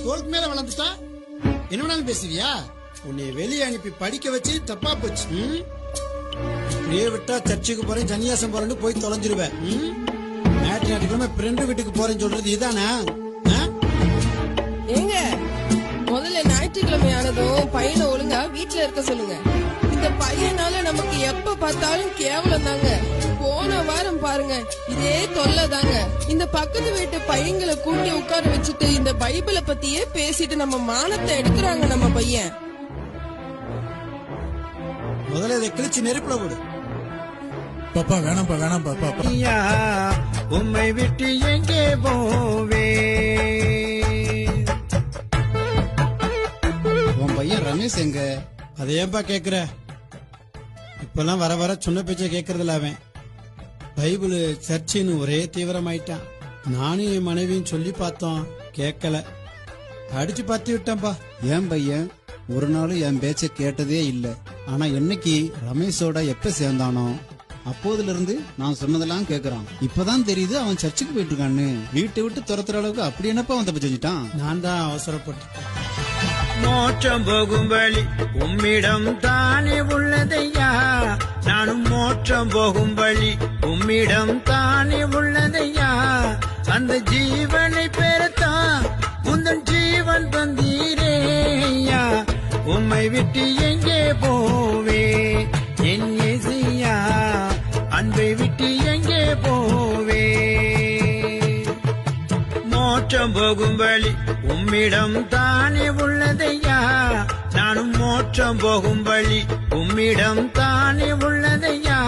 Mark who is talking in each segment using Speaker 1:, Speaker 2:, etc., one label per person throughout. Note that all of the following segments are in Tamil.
Speaker 1: தோளுக்கு மேல வளர்ந்துட்டா என்ன வேணாலும் பேசுவியா? உன்னை வெளியே அனுப்பி படிக்க வச்சு தப்பா போச்சு. இப்படியே விட்டா சர்ச்சுக்கு போறேன் சன்னியாசம் போறேன்னு போய் தொலைஞ்சிருவேன். ஞாயிற்றுக்கிழமை ஃப்ரெண்டு வீட்டுக்கு போறேன்னு சொல்றது இதானா?
Speaker 2: ஏங்க முதல்ல ஞாயிற்றுக்கிழமை ஆனதும் பையனை ஒழுங்கா வீட்டுல இருக்க சொல்லுங்க. இந்த பையனால நமக்கு எப்ப பார்த்தாலும் கேவலம் தாங்க. போன வாரம் பாருங்க இதே தொல்லை தாங்க. இந்த பக்கத்து வீட்டு பையங்களை கூட்டி உட்கார வச்சுட்டு இந்த பைபிளை பத்தியே பேசிட்டு நம்ம மானத்தை எடுக்கிறாங்க நம்ம பையன்.
Speaker 1: முதல்ல இதை கிழிச்சு நெருப்புல போடு.
Speaker 3: பாப்பா வேணாம்ப்பா வேணாம்ப்பா பாப்பா.
Speaker 4: உம்மை விட்டு எங்கே போவே?
Speaker 1: உன் பையன் ரமேஷ் எங்க? அதை ஏன்பா கேக்குற? இப்பெல்லாம் வர வர சொன்ன பேச்ச கேக்குறதுல அவன் பைபிள் சர்ச்சின்னு ஒரே தீவிரமாயிட்டான். நானும் என் மனைவியும் சொல்லி பார்த்தோம், கேட்கல. அடிச்சு பத்தி விட்டேன்பா.
Speaker 5: என் பையன் ஒரு நாளும் என் பேச்ச கேட்டதே இல்ல. ஆனா என்னைக்கு ரமேஷோட எப்ப சேர்ந்தானோ அப்போதுல இருந்து நான் சொன்னதெல்லாம் கேக்குறான். இப்பதான் தெரியுது அவன் சர்ச்சுக்கு போயிட்டு இருக்கான்னு. வீட்டை விட்டு துரத்துற அளவுக்கு அப்படி என்னப்பா அவன் தப்பு செஞ்சுட்டான்?
Speaker 1: நான் தான் அவசரப்பட்டு.
Speaker 4: மோட்சம் போகும் வழி உம்மிடம் தானே உள்ளதையா? நானும் மோட்சம் போகும் வழி உம்மிடம் தானே உள்ளதையா? அந்த ஜீவனை பெறத்தான் உந்தன் ஜீவன் தந்தீரேயா. உம்மை விட்டு எங்கே போவே என் இயேசுயா? அன்பை விட்டு எங்கே போவே? மோட்சம் போகும் வழி உம்மிடம் தானே உள்ளதையா? நானும் மோட்சம் போகும் வழி உம்மிடம் தானே உள்ளதையா?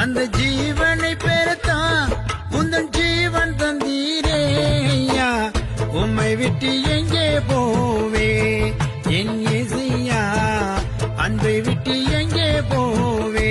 Speaker 4: அந்த ஜீவனை பெறத்தான் உந்தன் ஜீவன் தந்தீரேயா. உம்மை விட்டு எங்கே போவே என் இயேசுயா? அன்பை விட்டு எங்கே போவே?